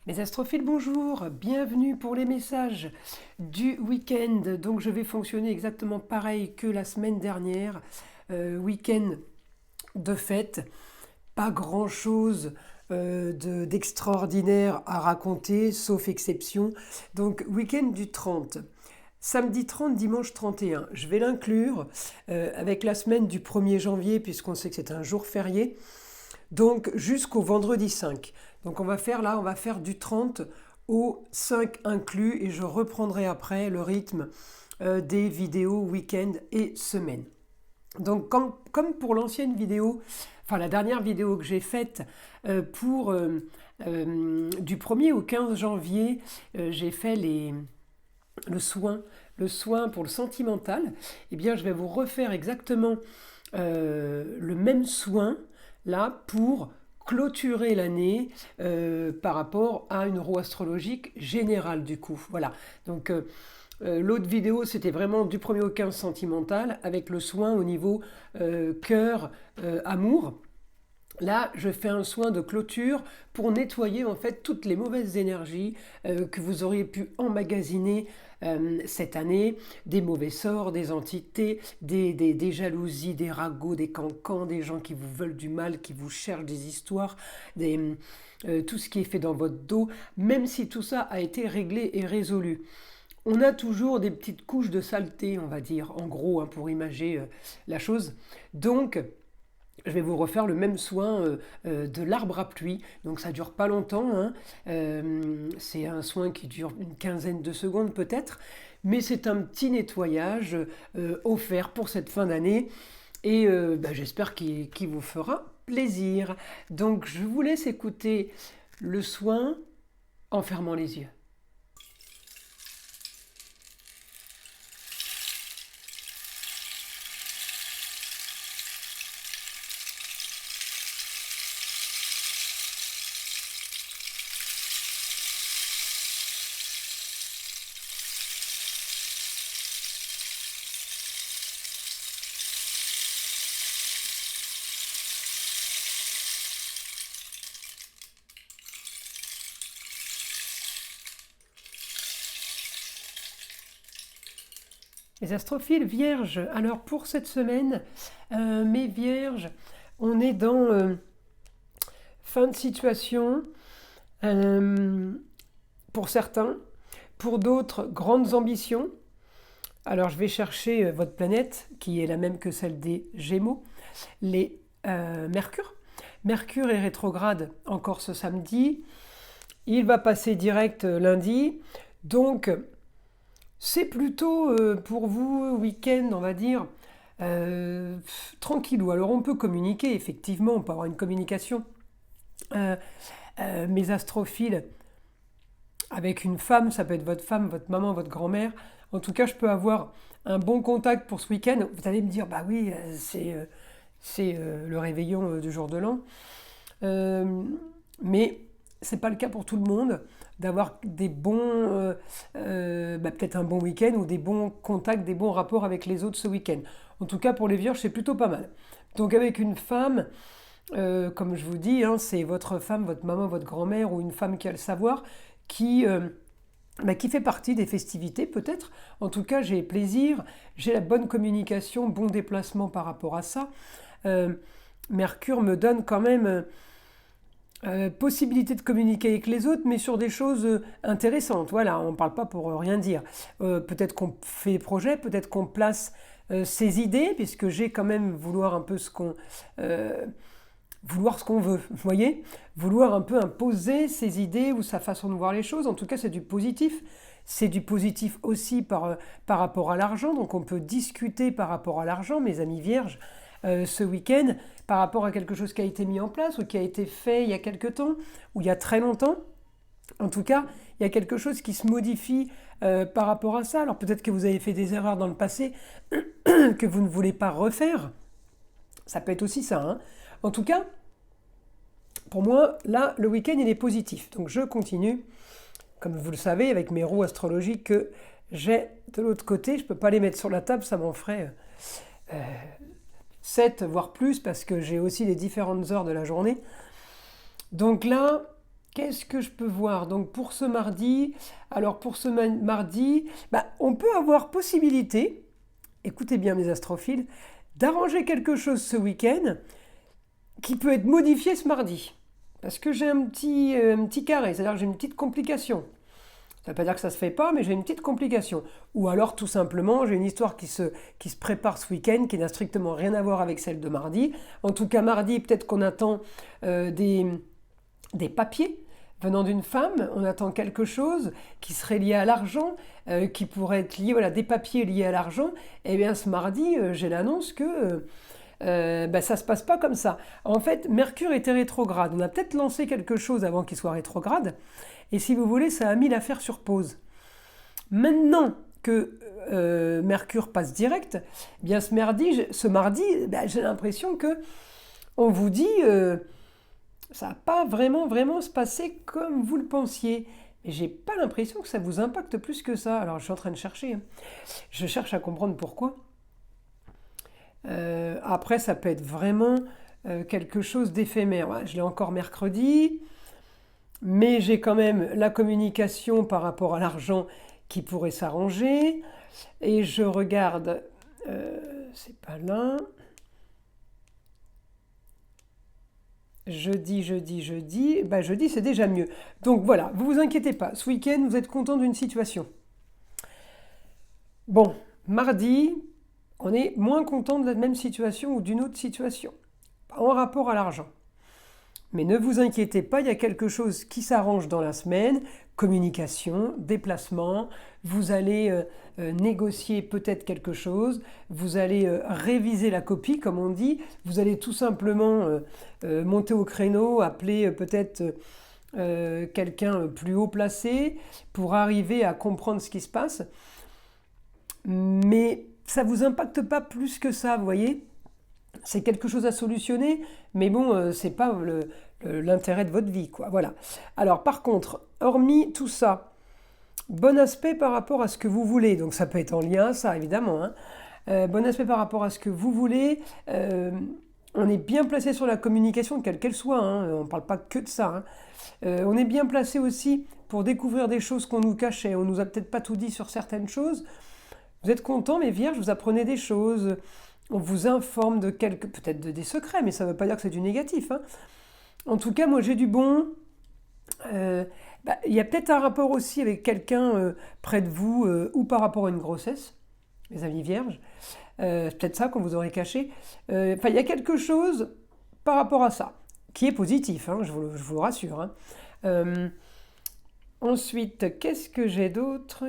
Mes astrophiles, bonjour, bienvenue pour les messages du week-end. Donc je vais fonctionner exactement pareil que la semaine dernière. Week-end de fête, pas grand-chose d'extraordinaire à raconter, sauf exception. Donc week-end du 30. Samedi 30, dimanche 31. Je vais l'inclure avec la semaine du 1er janvier, puisqu'on sait que c'est un jour férié. Donc jusqu'au vendredi 5. Donc on va faire du 30 au 5 inclus et je reprendrai après le rythme des vidéos week-end et semaine. Donc comme pour l'ancienne vidéo, enfin la dernière vidéo que j'ai faite du 1er au 15 janvier, j'ai fait le soin pour le sentimental. Eh bien je vais vous refaire exactement le même soin là pour clôturer l'année par rapport à une roue astrologique générale du coup. Voilà, donc l'autre vidéo c'était vraiment du 1er au 15 sentimental avec le soin au niveau cœur, amour. Là, je fais un soin de clôture pour nettoyer en fait toutes les mauvaises énergies que vous auriez pu emmagasiner cette année, des mauvais sorts, des entités, des jalousies, des ragots, des cancans, des gens qui vous veulent du mal, qui vous cherchent des histoires, tout ce qui est fait dans votre dos, même si tout ça a été réglé et résolu. On a toujours des petites couches de saleté, on va dire, en gros, hein, pour imager la chose. Donc, je vais vous refaire le même soin de l'arbre à pluie. Donc ça dure pas longtemps, hein. C'est un soin qui dure une quinzaine de secondes peut-être, mais c'est un petit nettoyage offert pour cette fin d'année et j'espère qu'il vous fera plaisir. Donc je vous laisse écouter le soin en fermant les yeux. Les astrophiles vierges, alors pour cette semaine, mes vierges, on est dans fin de situation pour certains, pour d'autres, grandes ambitions. Alors je vais chercher votre planète, qui est la même que celle des Gémeaux, les Mercure. Mercure est rétrograde encore ce samedi, il va passer direct lundi, donc c'est plutôt pour vous, week-end, on va dire, tranquillou. Alors on peut communiquer, effectivement, on peut avoir une communication. Mes astrophiles, avec une femme, ça peut être votre femme, votre maman, votre grand-mère. En tout cas, je peux avoir un bon contact pour ce week-end. Vous allez me dire, bah oui, c'est le réveillon du jour de l'an. Mais c'est pas le cas pour tout le monde d'avoir des bons, peut-être un bon week-end ou des bons contacts, des bons rapports avec les autres ce week-end. En tout cas, pour les vierges, c'est plutôt pas mal. Donc avec une femme, comme je vous dis, hein, c'est votre femme, votre maman, votre grand-mère ou une femme qui a le savoir, qui fait partie des festivités peut-être. En tout cas, j'ai plaisir, j'ai la bonne communication, bon déplacement par rapport à ça. Mercure me donne quand même possibilité de communiquer avec les autres, mais sur des choses intéressantes. Voilà, on ne parle pas pour rien dire. Peut-être qu'on fait des projets, peut-être qu'on place ses idées, puisque j'ai quand même vouloir un peu vouloir ce qu'on veut, vous voyez, vouloir un peu imposer ses idées ou sa façon de voir les choses. En tout cas, c'est du positif. C'est du positif aussi par rapport à l'argent, donc on peut discuter par rapport à l'argent, mes amis vierges, ce week-end, par rapport à quelque chose qui a été mis en place ou qui a été fait il y a quelque temps ou il y a très longtemps. En tout cas, il y a quelque chose qui se modifie par rapport à ça. Alors peut-être que vous avez fait des erreurs dans le passé que vous ne voulez pas refaire. Ça peut être aussi ça, hein. En tout cas, pour moi, là, le week-end, il est positif. Donc je continue, comme vous le savez, avec mes roues astrologiques que j'ai de l'autre côté. Je ne peux pas les mettre sur la table, ça m'en ferait 7, voire plus, parce que j'ai aussi les différentes heures de la journée. Donc là, Qu'est-ce que je peux voir? Donc pour ce mardi, alors pour ce mardi, on peut avoir possibilité, écoutez bien mes astrophiles, d'arranger quelque chose ce week-end qui peut être modifié ce mardi. Parce que j'ai un petit carré, c'est-à-dire que j'ai une petite complication. Ça ne veut pas dire que ça ne se fait pas, mais j'ai une petite complication. Ou alors, tout simplement, j'ai une histoire qui se prépare ce week-end, qui n'a strictement rien à voir avec celle de mardi. En tout cas, mardi, peut-être qu'on attend des papiers venant d'une femme, on attend quelque chose qui serait lié à l'argent, qui pourrait être lié, voilà, des papiers liés à l'argent. Et bien, ce mardi, j'ai l'annonce que ça ne se passe pas comme ça. En fait, Mercure était rétrograde. On a peut-être lancé quelque chose avant qu'il soit rétrograde. Et si vous voulez, ça a mis l'affaire sur pause. Maintenant que Mercure passe direct, eh bien ce mardi, j'ai l'impression que on vous dit ça va pas vraiment se passer comme vous le pensiez. Mais j'ai pas l'impression que ça vous impacte plus que ça. Alors je suis en train de chercher. Je cherche à comprendre pourquoi. Après, ça peut être vraiment quelque chose d'éphémère. Ouais, je l'ai encore mercredi. Mais j'ai quand même la communication par rapport à l'argent qui pourrait s'arranger. Et je regarde, c'est pas là. Jeudi, jeudi c'est déjà mieux. Donc voilà, vous vous inquiétez pas, ce week-end vous êtes content d'une situation. Bon, mardi, on est moins content de la même situation ou d'une autre situation, en rapport à l'argent. Mais ne vous inquiétez pas, il y a quelque chose qui s'arrange dans la semaine. Communication, déplacement, vous allez négocier peut-être quelque chose, vous allez réviser la copie, comme on dit, vous allez tout simplement monter au créneau, appeler peut-être quelqu'un plus haut placé pour arriver à comprendre ce qui se passe. Mais ça ne vous impacte pas plus que ça, vous voyez? C'est quelque chose à solutionner, mais bon, c'est pas l'intérêt de votre vie, quoi. Voilà. Alors, par contre, hormis tout ça, bon aspect par rapport à ce que vous voulez. Donc, ça peut être en lien à ça, évidemment. Bon aspect par rapport à ce que vous voulez. On est bien placé sur la communication, quelle qu'elle soit. On ne parle pas que de ça. On est bien placé aussi pour découvrir des choses qu'on nous cachait. On nous a peut-être pas tout dit sur certaines choses. Vous êtes contents, mes vierges, vous apprenez des choses. On vous informe de peut-être des secrets, mais ça ne veut pas dire que c'est du négatif. En tout cas, moi j'ai du bon. Il y a peut-être un rapport aussi avec quelqu'un près de vous ou par rapport à une grossesse, mes amis vierges. C'est peut-être ça qu'on vous aurait caché. Il y a quelque chose par rapport à ça qui est positif, je vous le rassure. Ensuite, qu'est-ce que j'ai d'autre?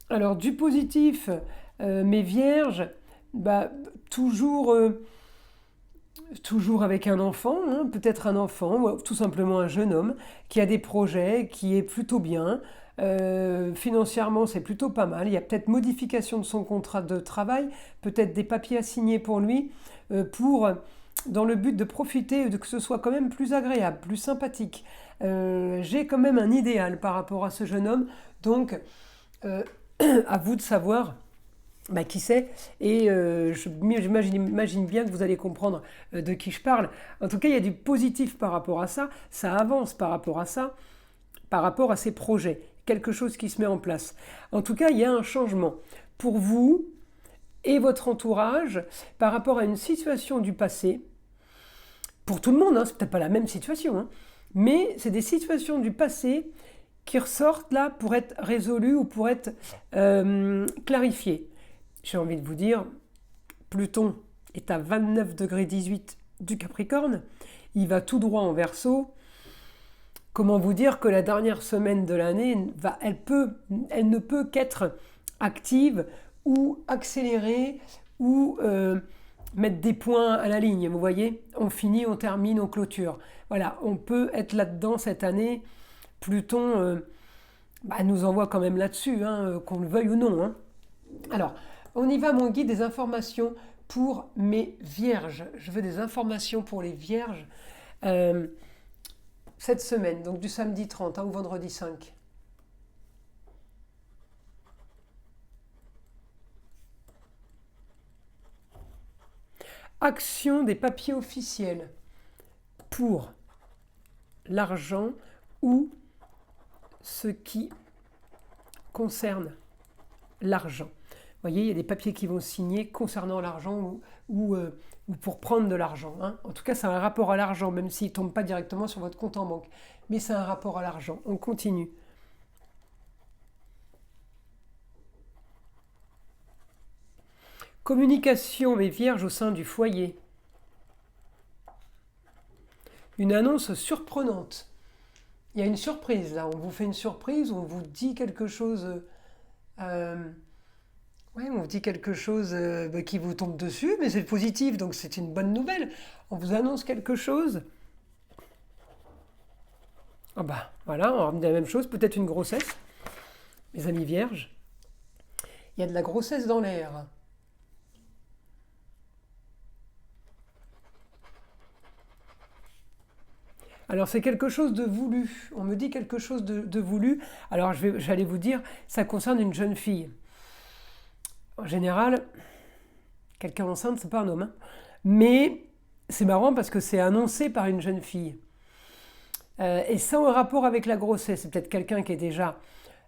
Alors, du positif, mes vierges, toujours, toujours avec un enfant, peut-être un enfant, ou tout simplement un jeune homme qui a des projets, qui est plutôt bien. Financièrement, c'est plutôt pas mal. Il y a peut-être modification de son contrat de travail, peut-être des papiers à signer pour lui, dans le but de profiter, de que ce soit quand même plus agréable, plus sympathique. J'ai quand même un idéal par rapport à ce jeune homme, donc à vous de savoir qui c'est, et j'imagine bien que vous allez comprendre de qui je parle. En tout cas, il y a du positif par rapport à ça, ça avance par rapport à ça, par rapport à ces projets, quelque chose qui se met en place. En tout cas, il y a un changement pour vous et votre entourage par rapport à une situation du passé. Pour tout le monde, c'est peut-être pas la même situation, mais c'est des situations du passé qui ressortent là pour être résolues ou pour être clarifiées. J'ai envie de vous dire, Pluton est à 29 degrés 18 du Capricorne, il va tout droit en Verseau. Comment vous dire que la dernière semaine de l'année, elle ne peut qu'être active ou accélérée ou mettre des points à la ligne, vous voyez? On finit, on termine, on clôture. Voilà, on peut être là-dedans cette année. Pluton nous envoie quand même là-dessus, qu'on le veuille ou non. Alors, on y va, mon guide, des informations pour mes vierges. Je veux des informations pour les vierges cette semaine, donc du samedi 30 au vendredi 5. Action des papiers officiels. pour l'argent ou ce qui concerne l'argent. Vous voyez, il y a des papiers qui vont signer concernant l'argent ou pour prendre de l'argent. Hein. En tout cas, c'est un rapport à l'argent, même s'il ne tombe pas directement sur votre compte en banque. Mais c'est un rapport à l'argent. On continue. Communication, mes vierges, au sein du foyer. Une annonce surprenante. Il y a une surprise là, on vous fait une surprise, on vous dit quelque chose, on vous dit quelque chose qui vous tombe dessus, mais c'est positif, donc c'est une bonne nouvelle. On vous annonce quelque chose. Ah bah voilà, on dit la même chose, peut-être une grossesse, mes amis vierges. Il y a de la grossesse dans l'air. Alors c'est quelque chose de voulu, on me dit quelque chose de voulu, alors j'allais vous dire, ça concerne une jeune fille. En général, quelqu'un enceinte, c'est pas un homme, hein. Mais c'est marrant parce que c'est annoncé par une jeune fille. Et ça en rapport avec la grossesse, c'est peut-être quelqu'un qui est déjà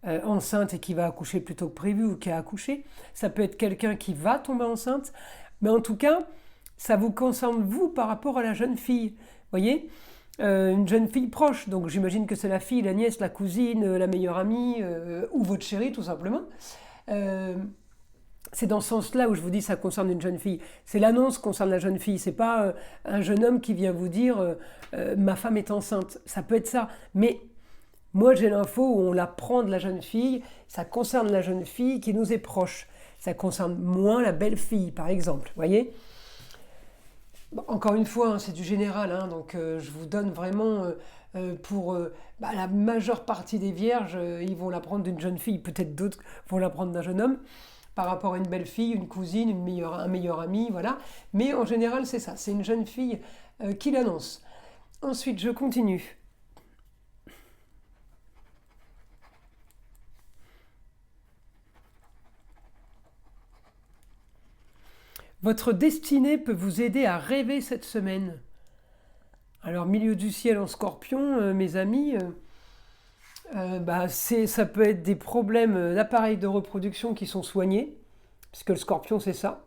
enceinte et qui va accoucher plus tôt que prévu ou qui a accouché. Ça peut être quelqu'un qui va tomber enceinte, mais en tout cas, ça vous concerne vous par rapport à la jeune fille. Vous voyez, une jeune fille proche, donc j'imagine que c'est la fille, la nièce, la cousine, la meilleure amie ou votre chérie tout simplement. C'est dans ce sens-là où je vous dis que ça concerne une jeune fille. C'est l'annonce qui concerne la jeune fille. C'est pas un jeune homme qui vient vous dire ma femme est enceinte. Ça peut être ça. Mais moi, j'ai l'info où on l'apprend de la jeune fille. Ça concerne la jeune fille qui nous est proche. Ça concerne moins la belle-fille, par exemple. Vous voyez ? Bon, encore une fois, hein, c'est du général. Hein, donc, je vous donne vraiment pour la majeure partie des vierges, ils vont l'apprendre d'une jeune fille. Peut-être d'autres vont l'apprendre d'un jeune homme. Par rapport à une belle-fille, une cousine, un meilleur ami, voilà. Mais en général, c'est ça, c'est une jeune fille qui l'annonce. Ensuite, je continue. Votre destinée peut vous aider à rêver cette semaine. Alors, milieu du ciel en scorpion, mes amis, ça peut être des problèmes d'appareil de reproduction qui sont soignés, puisque le scorpion c'est ça.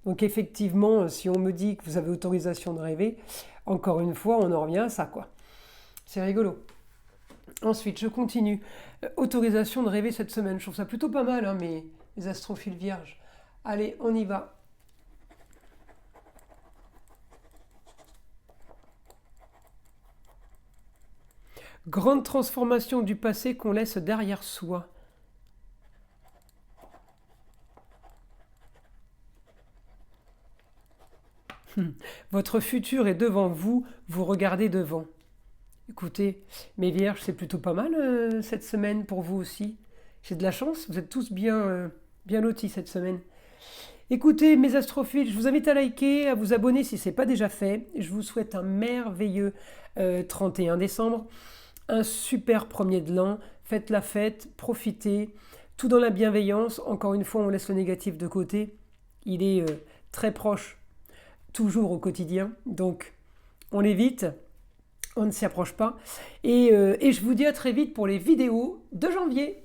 Donc effectivement, si on me dit que vous avez autorisation de rêver, encore une fois, on en revient à ça, quoi. C'est rigolo. Ensuite, je continue. Autorisation de rêver cette semaine. Je trouve ça plutôt pas mal, hein, mes astrophiles vierges. Allez, on y va. Grande transformation du passé qu'on laisse derrière soi. Votre futur est devant vous, vous regardez devant. Écoutez, mes vierges, c'est plutôt pas mal cette semaine pour vous aussi. J'ai de la chance, vous êtes tous bien lotis cette semaine. Écoutez, mes astrophiles, je vous invite à liker, à vous abonner si ce n'est pas déjà fait. Je vous souhaite un merveilleux 31 décembre. Un super premier de l'an, faites la fête, profitez, tout dans la bienveillance. Encore une fois, on laisse le négatif de côté. Il est très proche, toujours au quotidien. Donc, on l'évite, on ne s'y approche pas. Et je vous dis à très vite pour les vidéos de janvier.